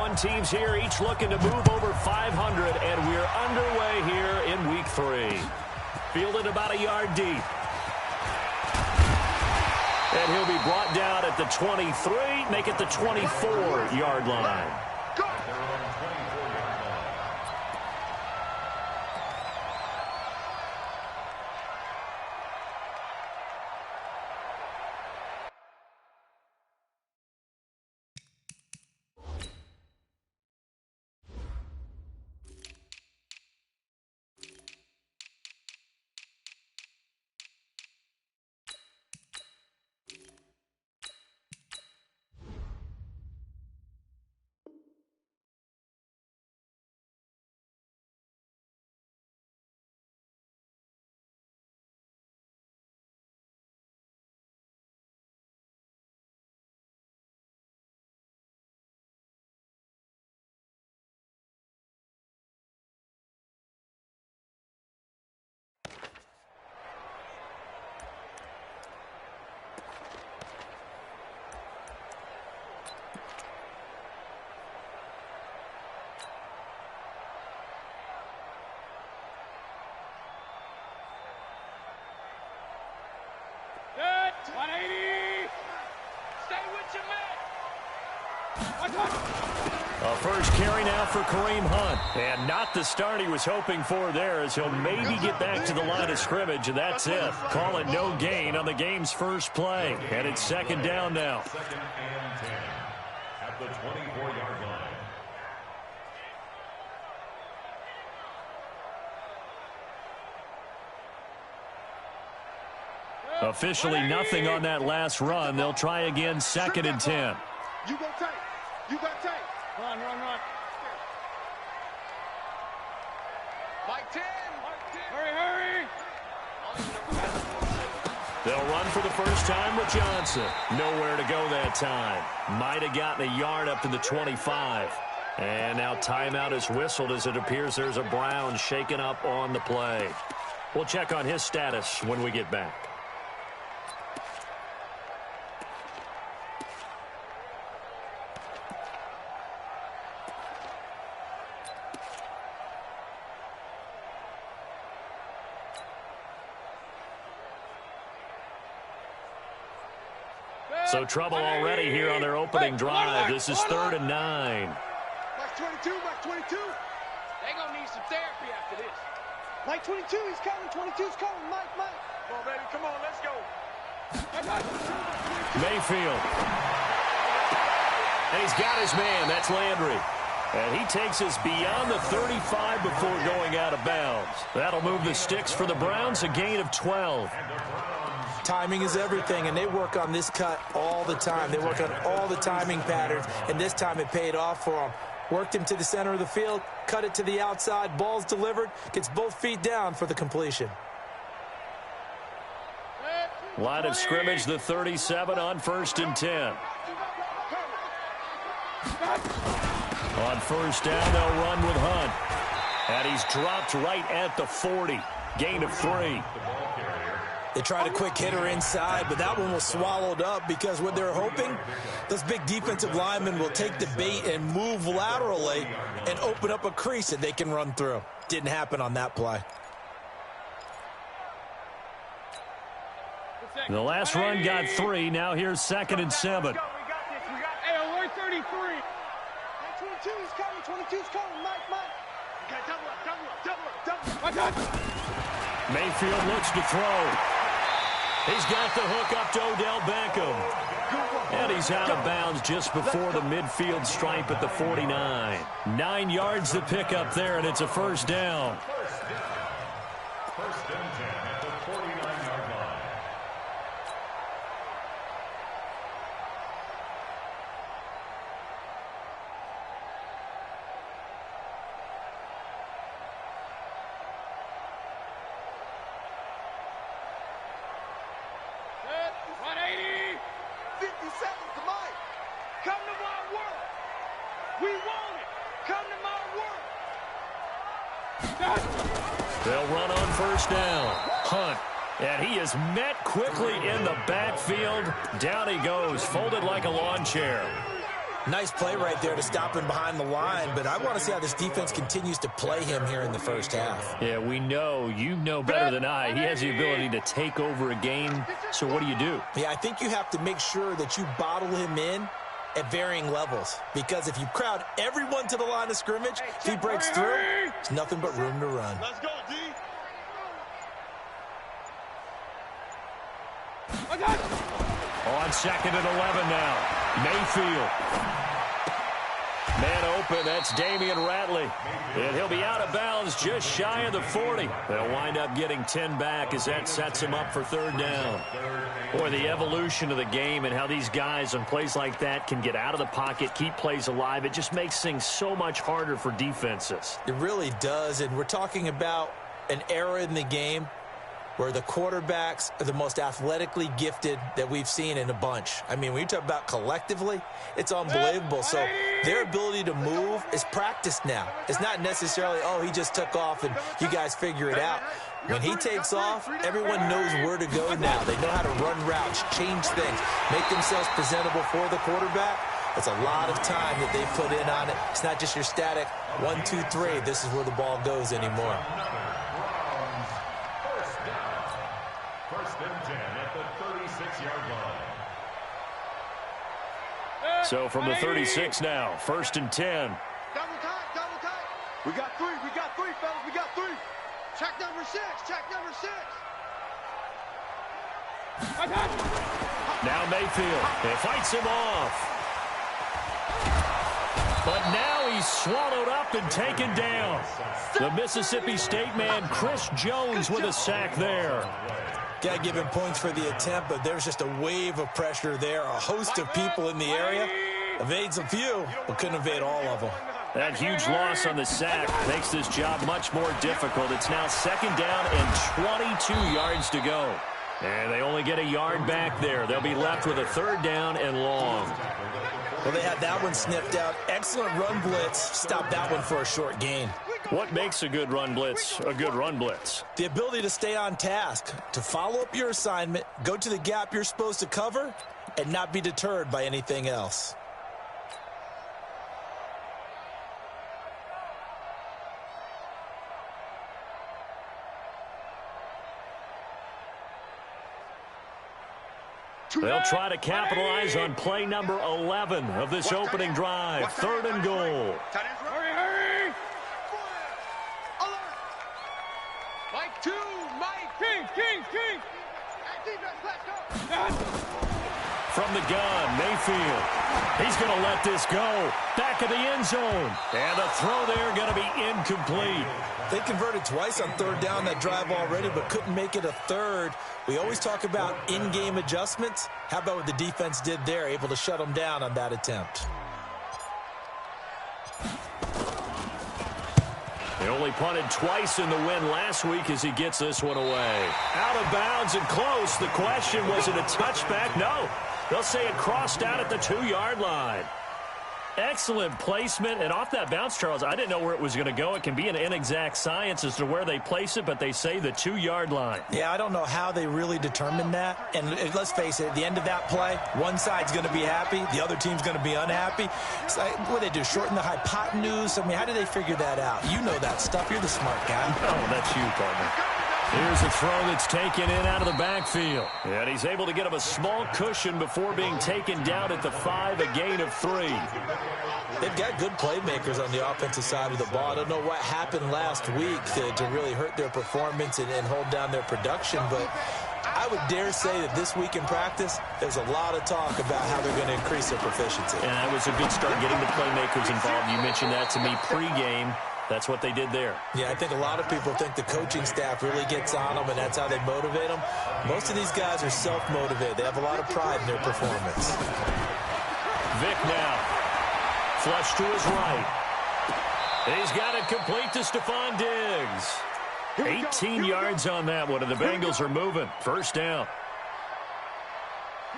D1 teams here, each looking to move over 500, and we're underway here in Week 3. Fielded about a yard deep. And he'll be brought down at the 23, make it the 24-yard line. A first carry now for Kareem Hunt. And not the start he was hoping for there, as he'll maybe get back to the line of scrimmage, and that's it. Call it no gain on the game's first play. And it's second down now. Second and 10 at the 24-yard line. Officially nothing on that last run. They'll try again, second and 10. You go tight. You got tight. Run. Mike 10. Hurry. They'll run for the first time with Johnson. Nowhere to go that time. Might have gotten a yard up to the 25. And now timeout is whistled as it appears there's a Brown shaken up on the play. We'll check on his status when we get back. So trouble already here on their opening drive. This is 3rd and 9. Mike 22. They gonna need some therapy after this. Mike 22, he's coming. 22's coming. Mike. Come on, baby. Come on, let's go. Mayfield. And he's got his man. That's Landry. And he takes us beyond the 35 before going out of bounds. That'll move the sticks for the Browns, a gain of 12. Timing is everything, and they work on this cut all the time. They work on all the timing patterns, and this time it paid off for them. Worked him to the center of the field, cut it to the outside, ball's delivered, gets both feet down for the completion. Line of scrimmage, the 37 on 1st and 10. On first down, they'll run with Hunt. And he's dropped right at the 40. Gain of 3. They tried a quick hitter inside, but that one was swallowed up because what they're hoping, those big defensive linemen will take the bait and move laterally and open up a crease that they can run through. Didn't happen on that play. The last run got 3. Now here's 2nd and 7. Hey, alert 33. Mike 22, he's coming. 22's coming. Mike. Okay, double up. Mayfield looks to throw. He's got the hook up to Odell Beckham. And he's out of bounds just before the midfield stripe at the 49. 9 yards to pick up there, and it's a first down. First and 10 at the 49-yard line. They'll run on first down. Hunt. And he is met quickly in the backfield. Down he goes, folded like a lawn chair. Nice play right there to stop him behind the line, but I want to see how this defense continues to play him here in the first half. Yeah, we know, you know better than I, he has the ability to take over a game, so what do you do? Yeah, I think you have to make sure that you bottle him in at varying levels, because if you crowd everyone to the line of scrimmage, if he breaks through, there's nothing but room to run. Let's go, D. I got it. On 2nd and 11 now. Mayfield. Man open, that's Damian Ratley. And he'll be out of bounds just shy of the 40. They'll wind up getting 10 back as that sets him up for 3rd down. Boy, the evolution of the game and how these guys on plays like that can get out of the pocket, keep plays alive, it just makes things so much harder for defenses. It really does, and we're talking about an era in the game where the quarterbacks are the most athletically gifted that we've seen in a bunch. I mean, when you talk about collectively, it's unbelievable. So their ability to move is practiced now. It's not necessarily, oh, he just took off and you guys figure it out. When he takes off, everyone knows where to go now. They know how to run routes, change things, make themselves presentable for the quarterback. It's a lot of time that they put in on it. It's not just your static 1, 2, 3. This is where the ball goes anymore. So from the 36 now, 1st and 10. Double tight, double tight. We got 3, fellas, we got 3. Check number 6, check number 6. I got it. Now Mayfield, it fights him off. But now he's swallowed up and taken down. The Mississippi State man, Chris Jones, with a sack there. Got to give him points for the attempt, but there's just a wave of pressure there. A host of people in the area. Evades a few, but couldn't evade all of them. That huge loss on the sack makes this job much more difficult. It's now 2nd down and 22 yards to go. And they only get a yard back there. They'll be left with a 3rd down and long. Well, they had that one sniffed out. Excellent run blitz. Stopped that one for a short gain. What makes a good run blitz a good run blitz? The ability to stay on task, to follow up your assignment, go to the gap you're supposed to cover, and not be deterred by anything else. They'll try to capitalize on play number 11 of this opening drive. 3rd and goal. Hurry! Mike 2, Mike. King. Hey, defense, let's go. From the gun, Mayfield. He's going to let this go. Back of the end zone. And the throw there going to be incomplete. They converted twice on 3rd down that drive already, but couldn't make it a 3rd. We always talk about in-game adjustments. How about what the defense did there, able to shut them down on that attempt? They only punted twice in the win last week as he gets this one away. Out of bounds and close. The question, was it a touchback? No. They'll say it crossed out at the 2-yard line. Excellent placement, and off that bounce, Charles, I didn't know where it was going to go. It can be an inexact science as to where they place it, but they say the 2-yard line. Yeah, I don't know how they really determined that. And let's face it, at the end of that play, one side's going to be happy, the other team's going to be unhappy. It's like, what do they do, shorten the hypotenuse? I mean, how do they figure that out? You know that stuff. You're the smart guy. Oh, that's you, partner. Here's a throw that's taken in out of the backfield. And he's able to get him a small cushion before being taken down at the 5, a gain of 3. They've got good playmakers on the offensive side of the ball. I don't know what happened last week to really hurt their performance and hold down their production, but I would dare say that this week in practice, there's a lot of talk about how they're going to increase their proficiency. And that was a good start getting the playmakers involved. You mentioned that to me pregame. That's what they did there. Yeah, I think a lot of people think the coaching staff really gets on them, and that's how they motivate them. Most of these guys are self-motivated. They have a lot of pride in their performance. Vic now. Flush to his right. He's got it complete to Stephon Diggs. 18 yards on that one, and the Bengals are moving. 1st down.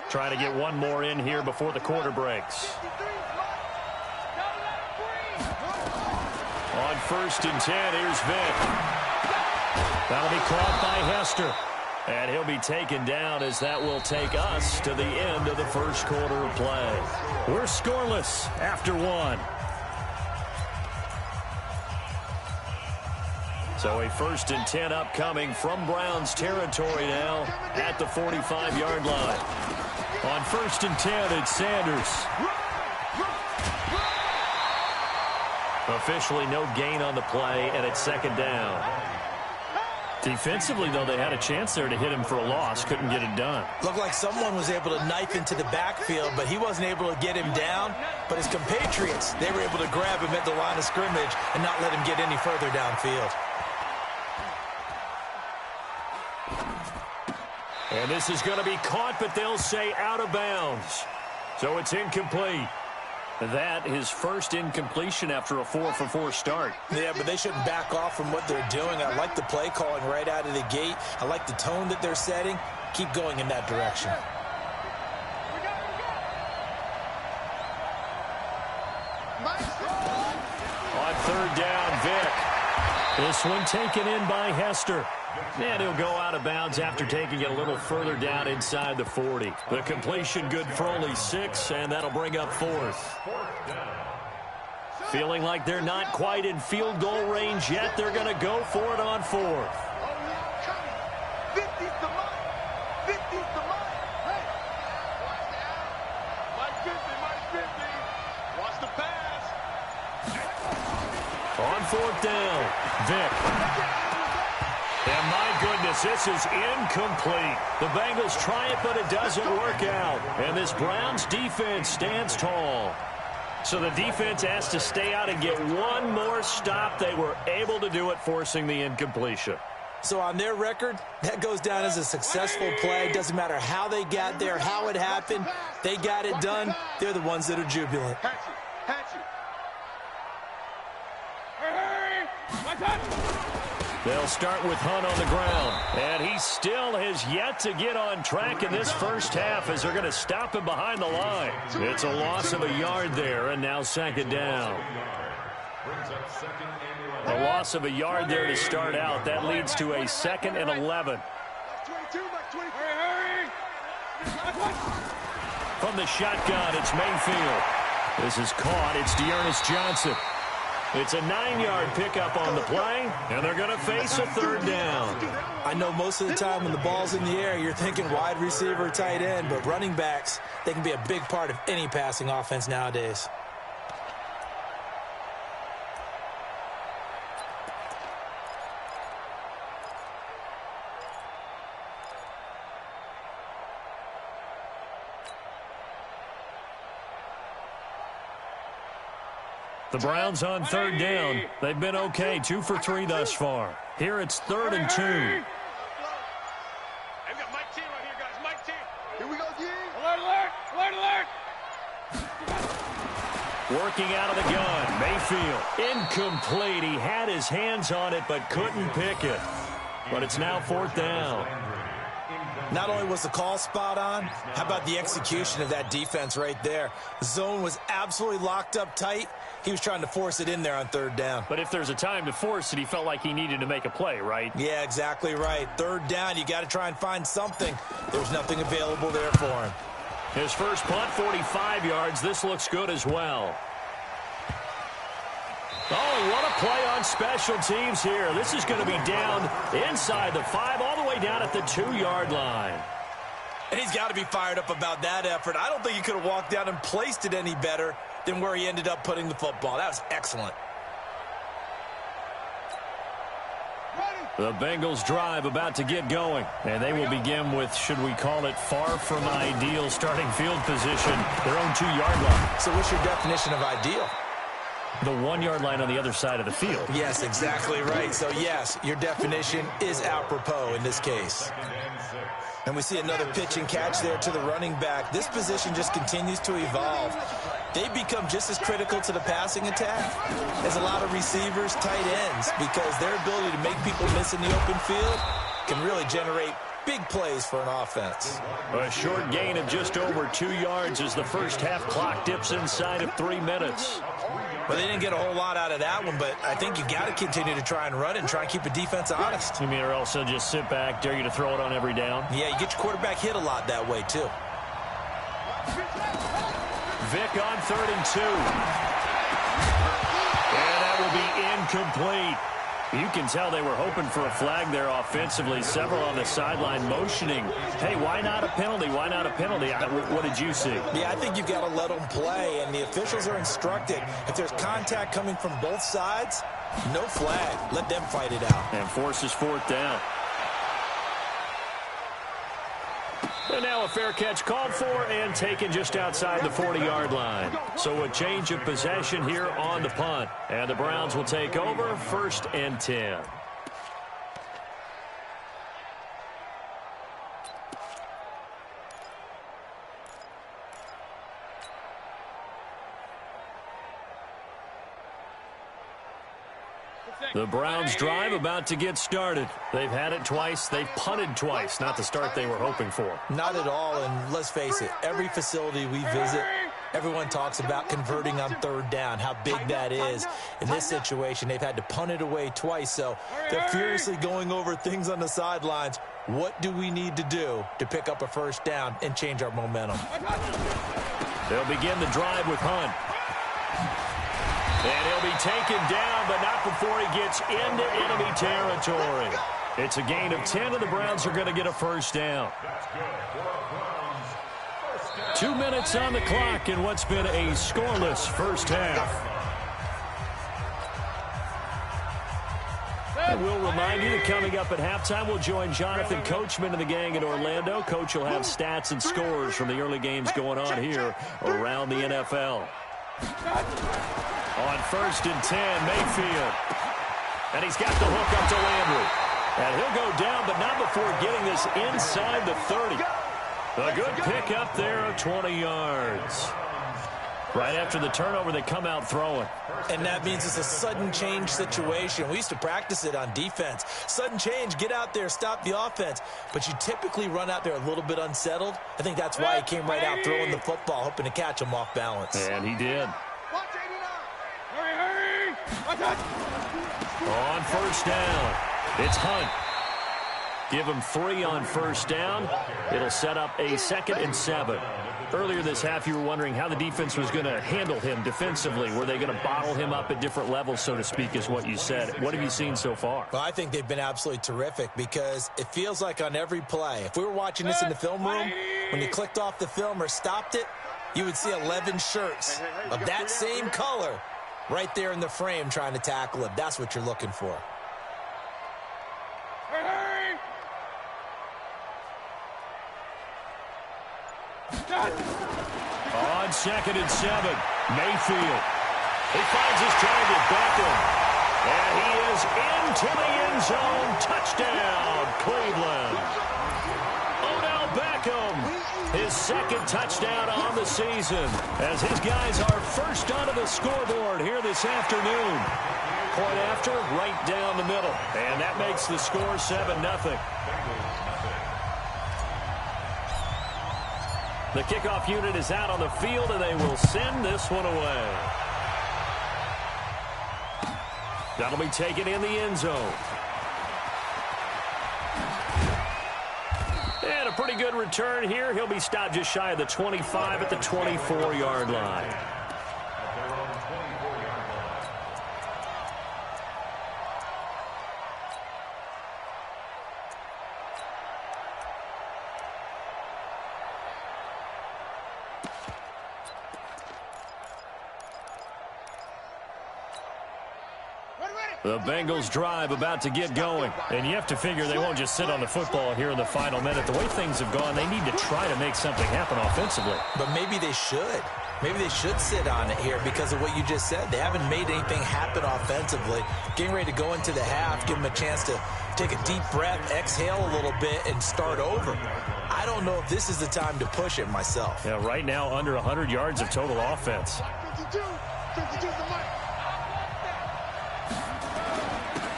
Trying to get one more in here before the quarter breaks. On 1st and 10, here's Vic. That'll be caught by Hester. And he'll be taken down as that will take us to the end of the first quarter of play. We're scoreless after one. So a 1st and 10 upcoming from Browns territory now at the 45-yard line. On 1st and 10, it's Sanders. Officially no gain on the play, and it's 2nd down. Defensively, though, they had a chance there to hit him for a loss. Couldn't get it done. Looked like someone was able to knife into the backfield, but he wasn't able to get him down. But his compatriots, they were able to grab him at the line of scrimmage and not let him get any further downfield. And this is going to be caught, but they'll say out of bounds. So it's incomplete. That his first incompletion after a 4-for-4 start. Yeah, but they shouldn't back off from what they're doing. I like the play calling right out of the gate. I like the tone that they're setting. Keep going in that direction. On 3rd down, Vick. This one taken in by Hester. And he'll go out of bounds after taking it a little further down inside the 40. The completion good for only 6, and that'll bring up 4th. Feeling like they're not quite in field goal range yet, they're going to go for it on 4th. On 4th down, Vick. And my goodness, this is incomplete. The Bengals try it, but it doesn't work out. And this Browns defense stands tall. So the defense has to stay out and get one more stop. They were able to do it, forcing the incompletion. So on their record, that goes down as a successful play. Doesn't matter how they got there, how it happened. They got it done. They're the ones that are jubilant. They'll start with Hunt on the ground. And he still has yet to get on track in this first half as they're going to stop him behind the line. It's a loss of a yard there, and now 2nd down. A loss of a yard there to start out. That leads to a 2nd and 11. From the shotgun, it's Mayfield. This is caught. It's Dearness Johnson. It's a 9-yard pickup on the play, and they're going to face a 3rd down. I know most of the time when the ball's in the air, you're thinking wide receiver, tight end, but running backs, they can be a big part of any passing offense nowadays. The Browns on 3rd down. They've been okay, 2 for 3 thus far. Here it's 3rd and 2. Hey, we got Mike T right here, guys. Mike T. Here we go, G. Alert, alert, alert, alert. Working out of the gun, Mayfield. Incomplete. He had his hands on it but couldn't pick it. But it's now 4th down. Not only was the call spot on, how about the execution of that defense right there? The zone was absolutely locked up tight. He was trying to force it in there on 3rd down. But if there's a time to force it, he felt like he needed to make a play, right? Yeah, exactly right. 3rd down, you got to try and find something. There's nothing available there for him. His first punt, 45 yards. This looks good as well. Oh, what a play on special teams here. This is going to be down inside the 5, all the way down at the 2-yard line. And he's got to be fired up about that effort. I don't think he could have walked down and placed it any better than where he ended up putting the football. That was excellent. The Bengals drive about to get going. And they will begin with, should we call it, far from ideal starting field position, their own 2-yard line. So what's your definition of ideal? The 1-yard line on the other side of the field. Yes, exactly right. So, yes, your definition is apropos in this case. And we see another pitch and catch there to the running back. This position just continues to evolve. They become just as critical to the passing attack as a lot of receivers, tight ends, because their ability to make people miss in the open field can really generate Big plays for an offense. A short gain of just over 2 yards as the first half clock dips inside of 3 minutes. Well, they didn't get a whole lot out of that one, but I think you got to continue to try and run it and try and keep the defense honest. You mean, or else they'll just sit back, dare you to throw it on every down? Yeah, you get your quarterback hit a lot that way, too. Vick on 3rd and 2. And that will be incomplete. You can tell they were hoping for a flag there offensively. Several on the sideline motioning. Hey, why not a penalty? Why not a penalty? What did you see? Yeah, I think you've got to let them play, and the officials are instructed. If there's contact coming from both sides, no flag. Let them fight it out. And forces 4th down. And now a fair catch called for and taken just outside the 40-yard line. So a change of possession here on the punt. And the Browns will take over 1st and 10. The Browns drive about to get started. They've had it twice. They've punted twice. Not the start they were hoping for. Not at all, and let's face it, every facility we visit, everyone talks about converting on 3rd down, how big that is. In this situation, they've had to punt it away twice, so they're furiously going over things on the sidelines. What do we need to do to pick up a 1st down and change our momentum? They'll begin the drive with Hunt. And he'll be taken down, but not before he gets into enemy territory. It's a gain of 10, and the Browns are going to get a 1st down. 2 minutes on the clock in what's been a scoreless first half. And we'll remind you that coming up at halftime, we'll join Jonathan Coachman and the gang in Orlando. Coach will have stats and scores from the early games going on here around the NFL. On 1st and 10, Mayfield. And he's got the hook up to Landry. And he'll go down, but not before getting this inside the 30. A good pickup there of 20 yards. Right after the turnover, they come out throwing. And that means it's a sudden change situation. We used to practice it on defense. Sudden change, get out there, stop the offense. But you typically run out there a little bit unsettled. I think that's why he came right out throwing the football, hoping to catch him off balance. And he did. On 1st down, it's Hunt. Give him 3 on 1st down. It'll set up a 2nd and 7. Earlier this half, you were wondering how the defense was going to handle him defensively. Were they going to bottle him up at different levels, so to speak, is what you said. What have you seen so far? Well, I think they've been absolutely terrific because it feels like on every play, if we were watching this in the film room, when you clicked off the film or stopped it, you would see 11 shirts of that same color right there in the frame trying to tackle him. That's what you're looking for. On 2nd and 7, Mayfield. He finds his target, Beckham. And he is into the end zone. Touchdown, Cleveland. Odell Beckham, his 2nd touchdown on the season, as his guys are first onto the scoreboard here this afternoon. Point after, right down the middle. And that makes the score 7-0. The kickoff unit is out on the field, and they will send this one away. That'll be taken in the end zone. And a pretty good return here. He'll be stopped just shy of the 25 at the 24-yard line. The Bengals drive about to get going. And you have to figure they won't just sit on the football here in the final minute. The way things have gone, they need to try to make something happen offensively. But maybe they should. Maybe they should sit on it here because of what you just said. They haven't made anything happen offensively. Getting ready to go into the half, give them a chance to take a deep breath, exhale a little bit, and start over. I don't know if this is the time to push it myself. Yeah, right now under 100 yards of total offense. 52 is the mic.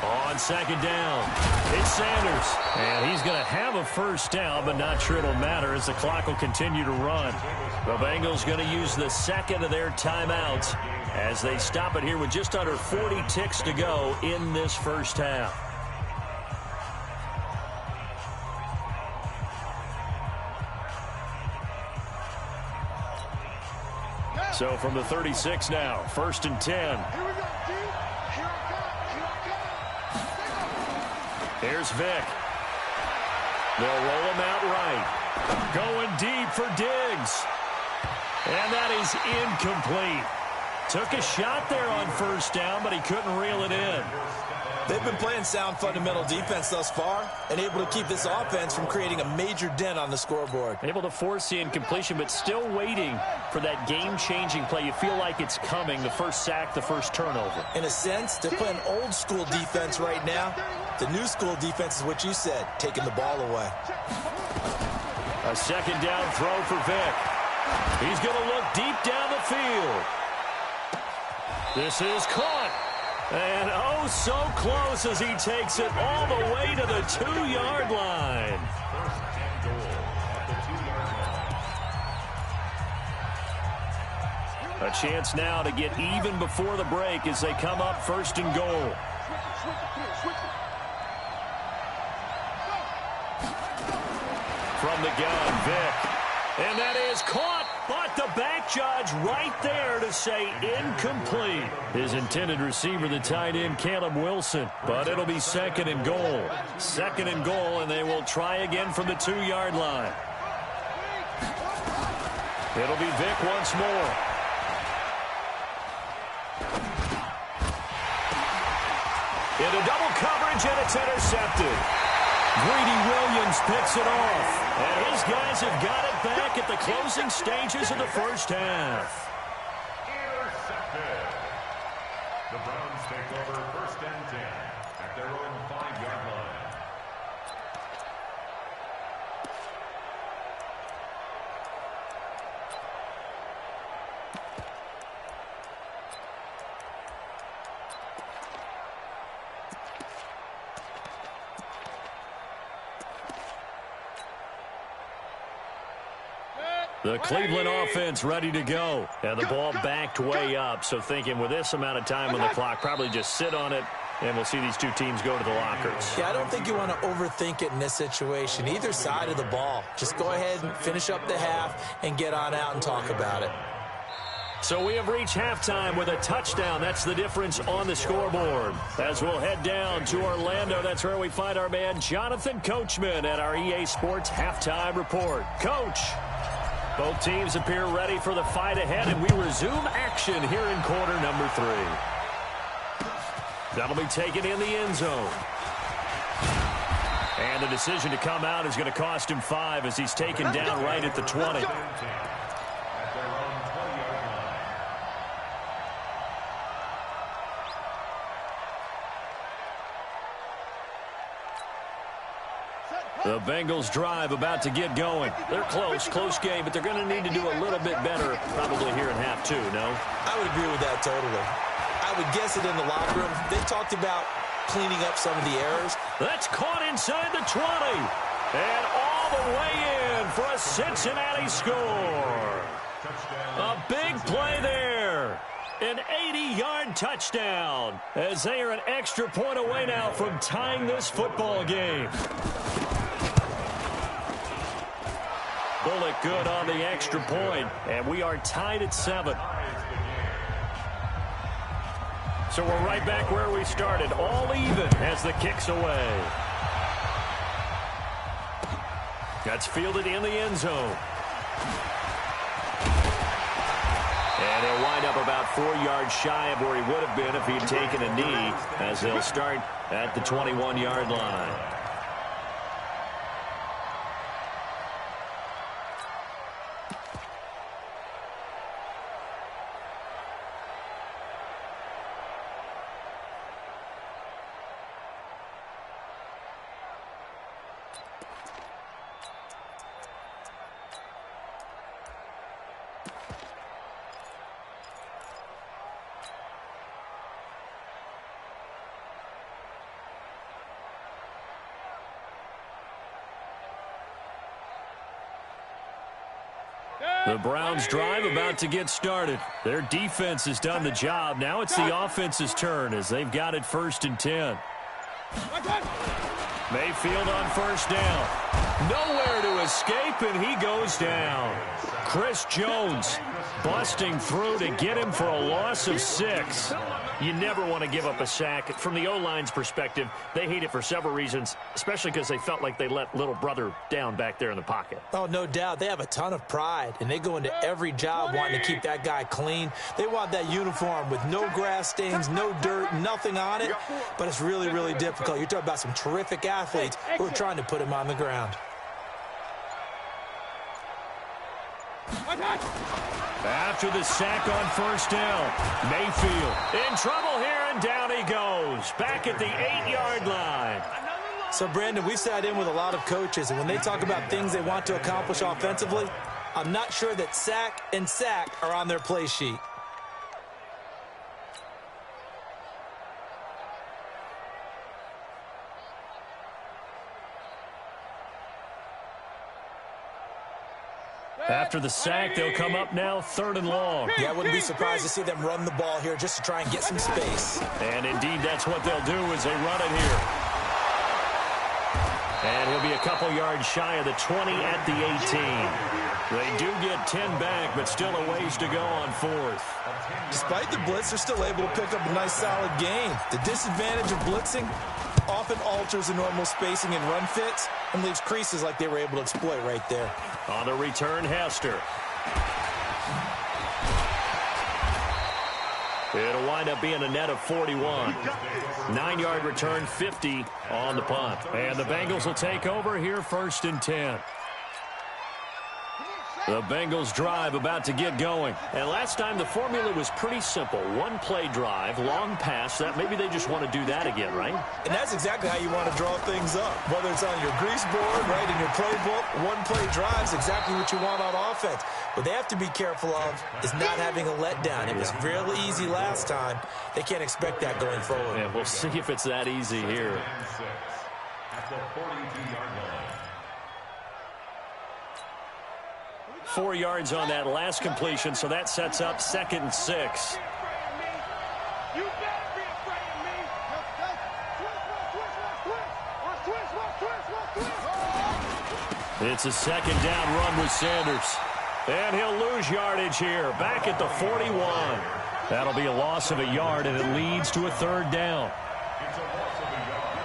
On On second down, it's Sanders. And he's going to have a first down, but not sure it'll matter as the clock will continue to run. The Bengals going to use the second of their timeouts as they stop it here with just under 40 ticks to go in this first half. So from the 36 now, 1st and 10. Here we go, dude. Here I come. Here's Vic. They'll roll him out right. Going deep for Diggs. And that is incomplete. Took a shot there on first down, but he couldn't reel it in. They've been playing sound fundamental defense thus far and able to keep this offense from creating a major dent on the scoreboard. Able to force the incompletion, but still waiting for that game-changing play. You feel like it's coming, the first sack, the first turnover. In a sense, they're playing old-school defense right now. The new-school defense is what you said, taking the ball away. A second down throw for Vic. He's going to look deep down the field. This is caught. And oh, so close as he takes it all the way to the 2-yard line. A chance now to get even before the break as they come up 1st and goal. From the gun, Vic. And that is caught. But the back judge right there to say incomplete. His intended receiver, the tight end, Caleb Wilson. But it'll be 2nd and goal. 2nd and goal, and they will try again from the 2-yard line. It'll be Vic once more. Into double coverage, and it's intercepted. Greedy Williams picks it off. And his guys have got it back at the closing stages of the first half. Intercepted. The Browns take over 1st and 10 at their own 5-yard line. The Cleveland offense ready to go. And the ball backed way up. So thinking with this amount of time on the clock, probably just sit on it, and we'll see these two teams go to the lockers. Yeah, I don't think you want to overthink it in this situation. Either side of the ball. Just go ahead and finish up the half and get on out and talk about it. So we have reached halftime with a touchdown. That's the difference on the scoreboard. As we'll head down to Orlando, that's where we find our man Jonathan Coachman at our EA Sports Halftime Report. Coach, both teams appear ready for the fight ahead, and we resume action here in quarter number 3. That'll be taken in the end zone. And the decision to come out is going to cost him 5 as he's taken down right at the 20. The Bengals drive about to get going. They're close game, but they're going to need to do a little bit better probably here in half 2, no? I would agree with that totally. I would guess it in the locker room. They talked about cleaning up some of the errors. That's caught inside the 20. And all the way in for a Cincinnati score. A big play there. An 80-yard touchdown as they are an extra point away now from tying this football game. Bullock good on the extra point, and we are tied at 7. So we're right back where we started, all even as the kick's away. That's fielded in the end zone. And he'll wind up about 4 yards shy of where he would have been if he had taken a knee, as they'll start at the 21-yard line. The Browns drive about to get started. Their defense has done the job. Now it's the offense's turn as they've got it 1st and 10. Mayfield on 1st down. Nowhere to escape, and he goes down. Chris Jones busting through to get him for a loss of 6. You never want to give up a sack. From the O-line's perspective, they hate it for several reasons, especially because they felt like they let little brother down back there in the pocket. Oh, no doubt. They have a ton of pride, and they go into every job wanting to keep that guy clean. They want that uniform with no grass stains, no dirt, nothing on it, but it's really, really difficult. You're talking about some terrific athletes who are trying to put him on the ground. After the sack on 1st down, Mayfield in trouble here, and down he goes. Back at the 8-yard line. So, Brandon, we sat in with a lot of coaches, and when they talk about things they want to accomplish offensively, I'm not sure that sack and sack are on their play sheet. After the sack, they'll come up now 3rd and long. Yeah, I wouldn't be surprised to see them run the ball here just to try and get some space. And indeed, that's what they'll do as they run it here. And he'll be a couple yards shy of the 20 at the 18. They do get 10 back, but still a ways to go on 4th. Despite the blitz, they're still able to pick up a nice, solid gain. The disadvantage of blitzing often alters the normal spacing and run fits and leaves creases like they were able to exploit right there. On the return, Hester. It'll wind up being a net of 41. 9-yard return, 50 on the punt. And the Bengals will take over here 1st and 10. The Bengals drive about to get going. And last time the formula was pretty simple. One play drive, long pass. That maybe they just want to do that again, right? And that's exactly how you want to draw things up. Whether it's on your grease board, right, in your playbook, one play drive is exactly what you want on offense. What they have to be careful of is not having a letdown. It was really easy last time. They can't expect that going forward. Yeah, we'll see if it's that easy here. At the 42-yard line. 4 yards on that last completion, so that sets up 2nd and 6. You better be afraid of me. It's a 2nd down run with Sanders. And he'll lose yardage here, back at the 41. That'll be a loss of a yard, and it leads to a 3rd down. It's a loss of a yard.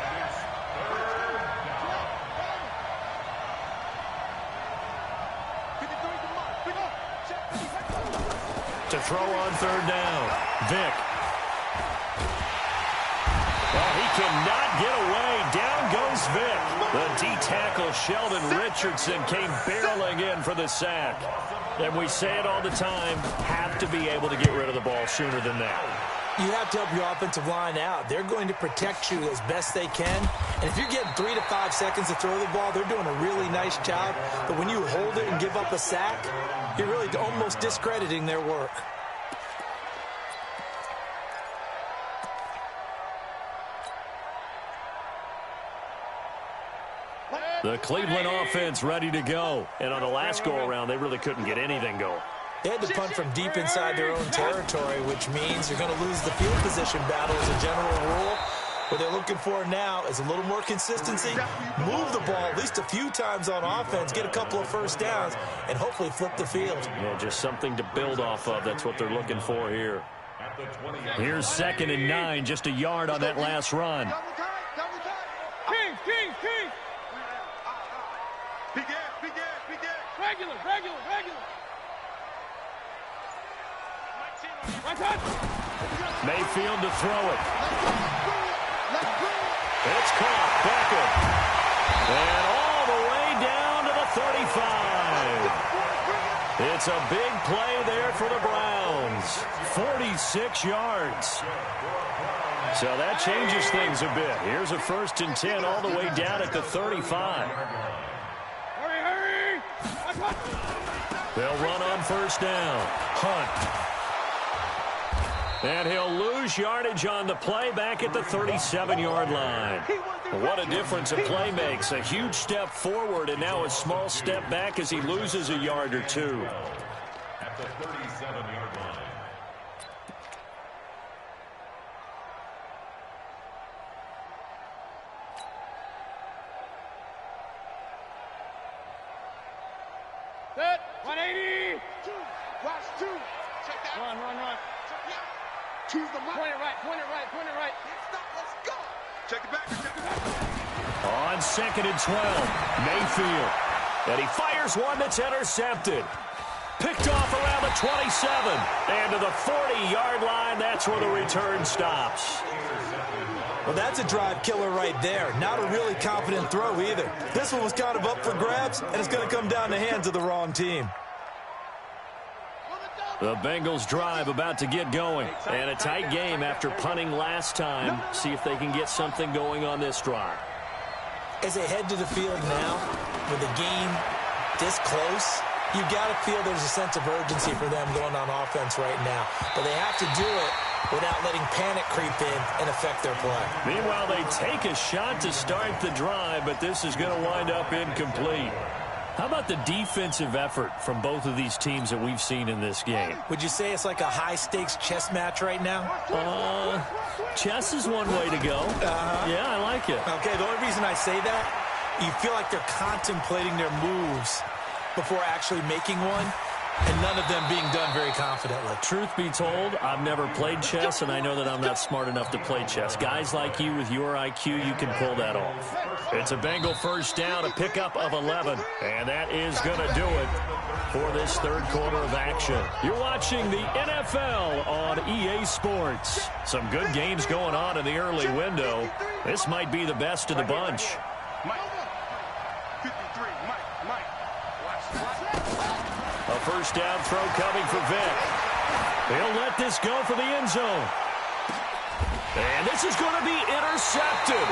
And it's 3rd down. To throw on 3rd down, Vick. Well, he cannot get away. Down goes Vick. The D-tackle Sheldon Richardson came barreling in for the sack. And we say it all the time, have to be able to get rid of the ball sooner than that. You have to help your offensive line out. They're going to protect you as best they can. And if you're getting 3 to 5 seconds to throw the ball, they're doing a really nice job. But when you hold it and give up a sack, you're really almost discrediting their work. The Cleveland offense ready to go. And on the last go-around, they really couldn't get anything going. They had to punt from deep inside their own territory, which means you're going to lose the field position battle as a general rule. What they're looking for now is a little more consistency, move the ball at least a few times on offense, get a couple of 1st downs, and hopefully flip the field. Yeah, just something to build off of. That's what they're looking for here. Here's 2nd and 9, just a yard on that last run. King. Regular. Mayfield to throw it. It's caught. Beckham. And all the way down to the 35. It's a big play there for the Browns. 46 yards. So that changes things a bit. Here's a 1st and 10 all the way down at the 35. Hurry! They'll run on 1st down. Hunt. And he'll lose yardage on the play back at the 37-yard line. What a difference a play makes. A huge step forward and now a small step back as he loses a yard or two. At the 37-yard line. Set. 180. Watch two. Check that. Run. Check it out. Choose the mark. Point it right. Can't stop. Let's go. Check it back. On 2nd and 12, Mayfield. And he fires one that's intercepted. Picked off around the 27. And to the 40-yard line, that's where the return stops. Well, that's a drive killer right there. Not a really confident throw either. This one was kind of up for grabs, and it's going to come down the hands of the wrong team. The Bengals drive about to get going. And a tight game after punting last time. See if they can get something going on this drive. As they head to the field now, with the game this close, you got to feel there's a sense of urgency for them going on offense right now. But they have to do it without letting panic creep in and affect their play. Meanwhile, they take a shot to start the drive, but this is going to wind up incomplete. How about the defensive effort from both of these teams that we've seen in this game? Would you say it's like a high-stakes chess match right now? Chess is one way to go. Yeah, I like it. Okay, the only reason I say that, you feel like they're contemplating their moves before actually making one, and none of them being done very confidently. Truth be told, I've never played chess, and I know that I'm not smart enough to play chess. Guys like you with your IQ, you can pull that off. It's a Bengal first down, a pickup of 11, and that is going to do it for this third quarter of action. You're watching the NFL on EA Sports. Some good games going on in the early window. This might be the best of the bunch. A first down throw coming for Vic. He'll let this go for the end zone. And this is going to be intercepted.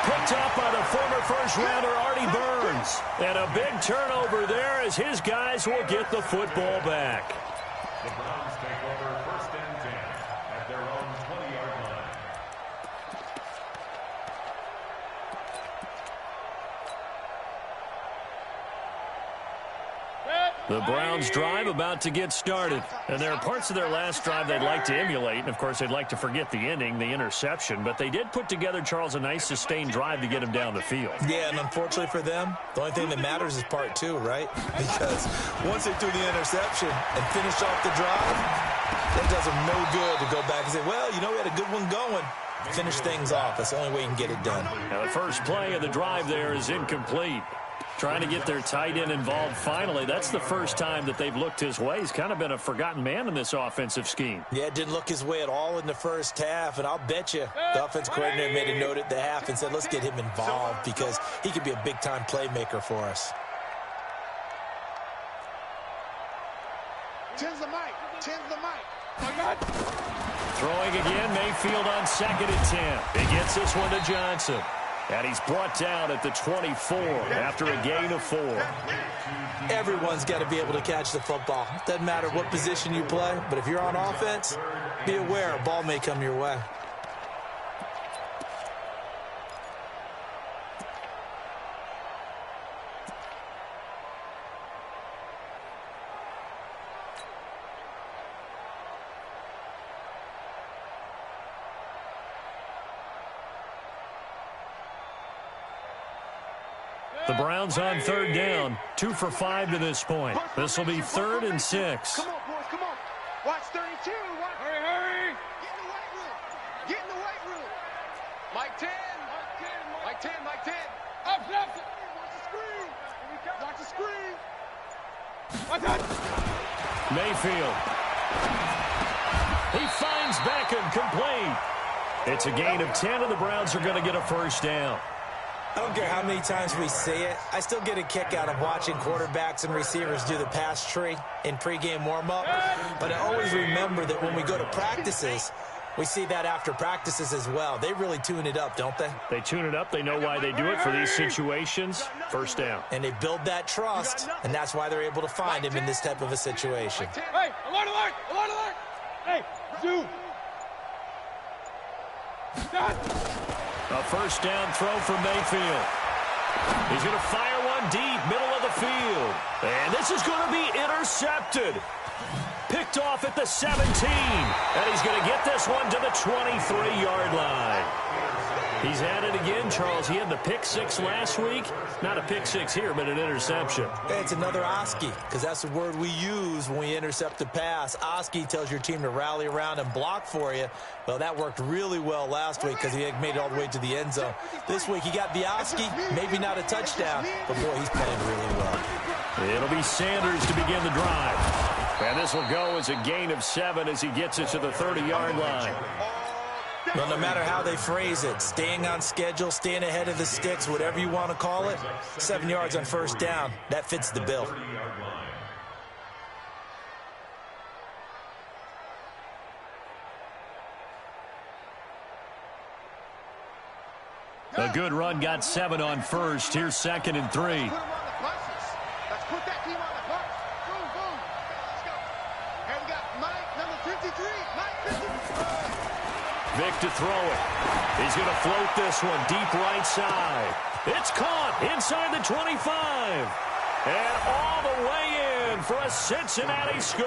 Picked up by the former first-rounder Artie Burns. And a big turnover there as his guys will get the football back. The Browns take over 1st and 10 at their own 20-yard line. The Browns drive about to get started. And there are parts of their last drive they'd like to emulate. And, of course, they'd like to forget the ending, the interception. But they did put together, Charles, a nice sustained drive to get him down the field. Yeah, and unfortunately for them, the only thing that matters is part two, right? Because once they threw the interception and finished off the drive, that does them no good to go back and say, well, you know, we had a good one going. Finish things off. That's the only way you can get it done. Now, the first play of the drive there is incomplete. Trying to get their tight end involved finally. That's the first time that they've looked his way. He's kind of been a forgotten man in this offensive scheme. Yeah, it didn't look his way at all in the first half, and I'll bet you the offense coordinator made a note at the half and said, let's get him involved because he could be a big-time playmaker for us. Tens the mic. Oh, God. Throwing again, Mayfield on 2nd and 10. He gets this one to Johnson. And he's brought down at the 24 after a gain of 4. Everyone's got to be able to catch the football. Doesn't matter what position you play, but if you're on offense, be aware a ball may come your way. The Browns on 3rd down, 2 for 5 to this point. This will be 3rd and 6. Come on, boys, come on. Watch 32. Hurry. Get in the weight room. Mike 10. Mike 10. Up. Watch the screen. Watch that. Mayfield. He finds Beckham complete. It's a gain of 10, and the Browns are going to get a first down. I don't care how many times we say it. I still get a kick out of watching quarterbacks and receivers do the pass tree in pregame warm-up. But I always remember that when we go to practices, we see that after practices as well. They really tune it up, don't they? They tune it up. They know why they do it for these situations. First down. And they build that trust, and that's why they're able to find him in this type of a situation. Hey, alert. Hey, Zoo. A first down throw for Mayfield. He's going to fire one deep, middle of the field. And this is going to be intercepted. Picked off at the 17. And he's going to get this one to the 23-yard line. He's at it again, Charles. He had the pick six last week. Not a pick six here, but an interception. It's another Oski, because that's the word we use when we intercept a pass. Oski tells your team to rally around and block for you. Well, that worked really well last week because he made it all the way to the end zone. This week he got the Oski, maybe not a touchdown, but boy, he's playing really well. It'll be Sanders to begin the drive. And this will go as a gain of 7 as he gets it to the 30-yard line. Well, no matter how they phrase it, staying on schedule, staying ahead of the sticks, whatever you want to call it, 7 yards on first down, that fits the bill. A good run got 7 on first. Here's 2nd and 3. Let's put that team on the bus. Boom, boom. Let's go. And we got Mike, number 53. Mike 53. Vic to throw it. He's going to float this one deep right side. It's caught inside the 25. And all the way in for a Cincinnati score.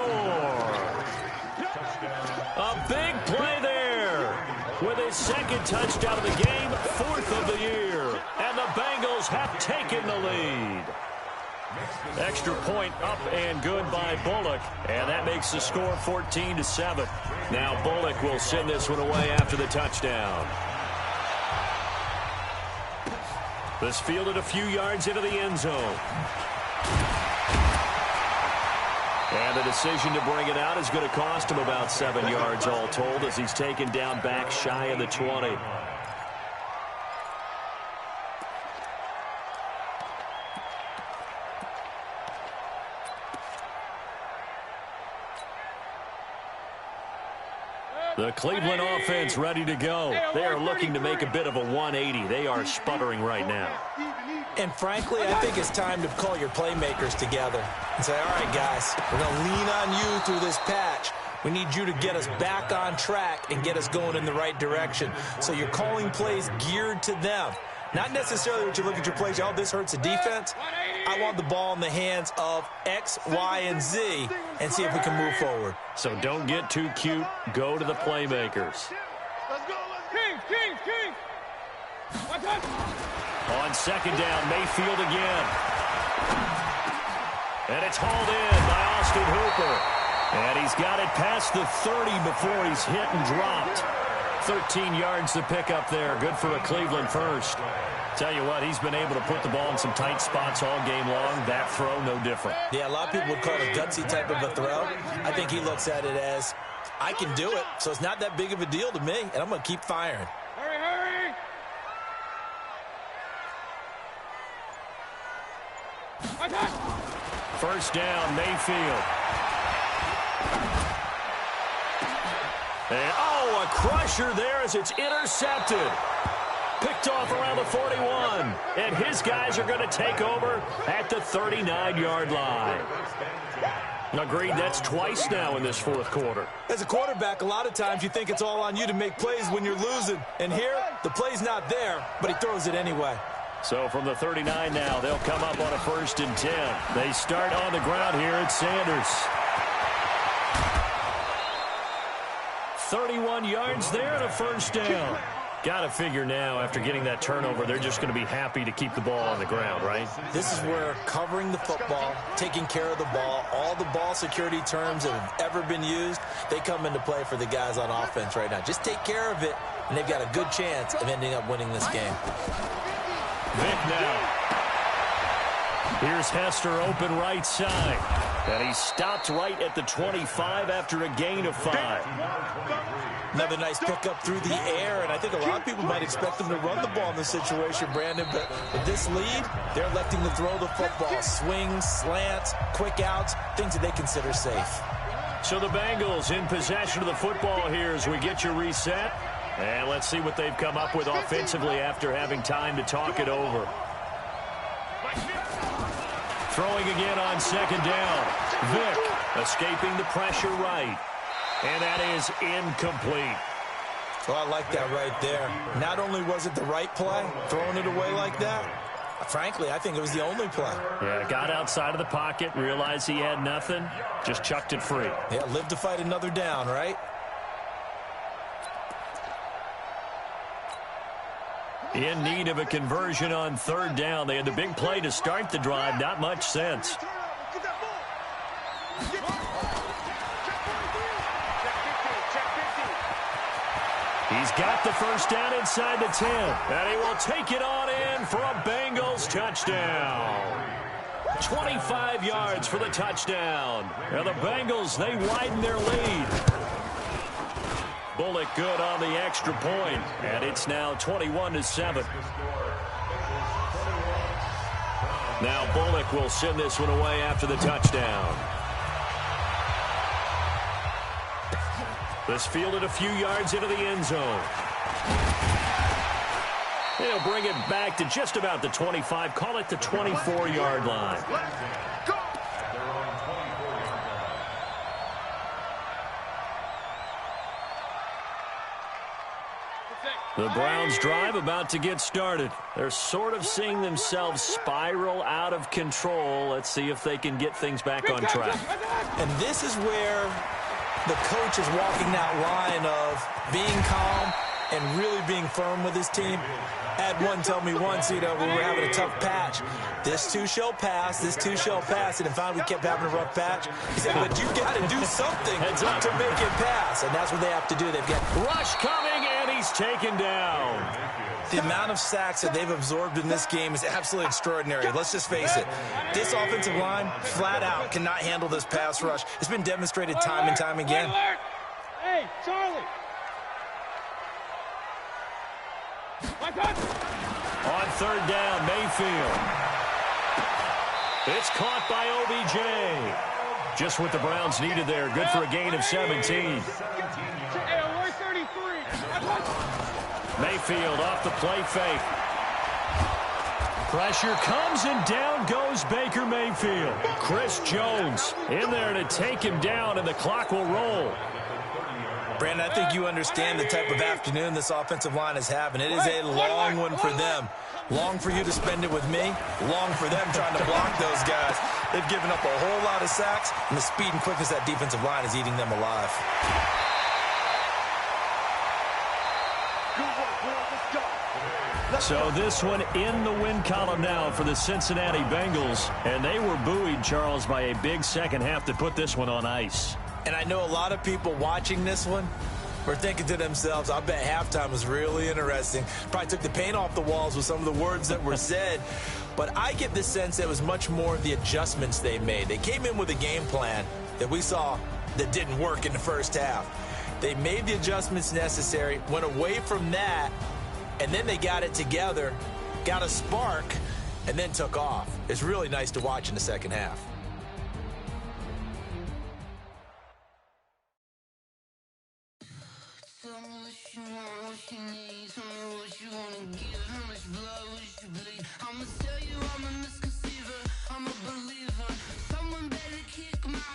A big play there. With his 2nd touchdown of the game, 4th of the year. And the Bengals have taken the lead. Extra point up and good by Bullock. And that makes the score 14-7. Now Bullock will send this one away after the touchdown. This fielded a few yards into the end zone. And the decision to bring it out is going to cost him about 7 yards all told as he's taken down back shy of the 20. The Cleveland offense ready to go. They are looking to make a bit of a 180. They are sputtering right now. And frankly, I think it's time to call your playmakers together and say, all right, guys, we're going to lean on you through this patch. We need you to get us back on track and get us going in the right direction. So you're calling plays geared to them. Not necessarily what you look at your plays, oh, this hurts the defense. I want the ball in the hands of X, Y, and Z and see if we can move forward. So don't get too cute. Go to the playmakers. Let's go. King. Watch out. On 2nd down, Mayfield again. And it's hauled in by Austin Hooper. And he's got it past the 30 before he's hit and dropped. 13 yards to pick up there. Good for a Cleveland first. Tell you what, he's been able to put the ball in some tight spots all game long. That throw, no different. Yeah, a lot of people would call it a gutsy type of a throw. I think he looks at it as, I can do it, so it's not that big of a deal to me, and I'm going to keep firing. Hurry. Watch out. First down, Mayfield. And, a crusher there as it's intercepted. Picked off around the 41. And his guys are going to take over at the 39-yard line. Agreed, that's twice now in this 4th quarter. As a quarterback, a lot of times you think it's all on you to make plays when you're losing. And here, the play's not there, but he throws it anyway. So from the 39 now, they'll come up on a 1st and 10. They start on the ground here at Sanders. 31 yards there and a first down. Got to figure now, after getting that turnover, they're just going to be happy to keep the ball on the ground, right? This is where covering the football, taking care of the ball, all the ball security terms that have ever been used, they come into play for the guys on offense right now. Just take care of it, and they've got a good chance of ending up winning this game. Vic now. Here's Hester open right side. And he stopped right at the 25 after a gain of 5. Another nice pickup through the air, and I think a lot of people might expect them to run the ball in this situation, Brandon, but with this lead, they're electing to throw the football. Swings, slants, quick outs, things that they consider safe. So the Bengals in possession of the football here as we get you reset. And let's see what they've come up with offensively after having time to talk it over. Throwing again on 2nd down. Vic escaping the pressure right. And that is incomplete. Well, I like that right there. Not only was it the right play, throwing it away like that, frankly, I think it was the only play. Yeah, got outside of the pocket, realized he had nothing, just chucked it free. Yeah, live to fight another down, right? In need of a conversion on third down. They had the big play to start the drive. Not much sense. He's got the first down inside the 10. And he will take it on in for a Bengals touchdown. 25 yards for the touchdown. And the Bengals, they widen their lead. Bullock good on the extra point. And it's now 21-7. Now Bullock will send this one away after the touchdown. This fielded a few yards into the end zone. He'll bring it back to just about the 25. Call it the 24-yard line. The Browns' drive about to get started. They're sort of seeing themselves spiral out of control. Let's see if they can get things back on track. And this is where the coach is walking that line of being calm and really being firm with his team. Had one tell me once, when we were having a tough patch, this too shall pass, this too shall pass, and finally we kept having a rough patch. He said, but you got to do something to make it pass, and that's what they have to do. They've got rush coming, and he's taken down. The amount of sacks that they've absorbed in this game is absolutely extraordinary. Let's just face it. This offensive line, flat out, cannot handle this pass rush. It's been demonstrated time and time again. Hey, Charlie. On third down, Mayfield. It's caught by OBJ. Just what the Browns needed there. Good for a gain of 17. Mayfield off the play fake. Pressure comes and down goes Baker Mayfield. Chris Jones in there to take him down, and the clock will roll. Brandon, I think you understand the type of afternoon this offensive line is having. It is a long one for them. Long for you to spend it with me. Long for them trying to block those guys. They've given up a whole lot of sacks, and the speed and quickness of that defensive line is eating them alive. So this one in the win column now for the Cincinnati Bengals. And they were buoyed, Charles, by a big second half to put this one on ice. And I know a lot of people watching this one were thinking to themselves, I bet halftime was really interesting. Probably took the paint off the walls with some of the words that were said. But I get the sense that it was much more of the adjustments they made. They came in with a game plan that we saw that didn't work in the first half. They made the adjustments necessary, went away from that, and then they got it together, got a spark, and then took off. It's really nice to watch in the second half. I'ma tell you I'm a misconceiver, I'm a believer. Someone better kick my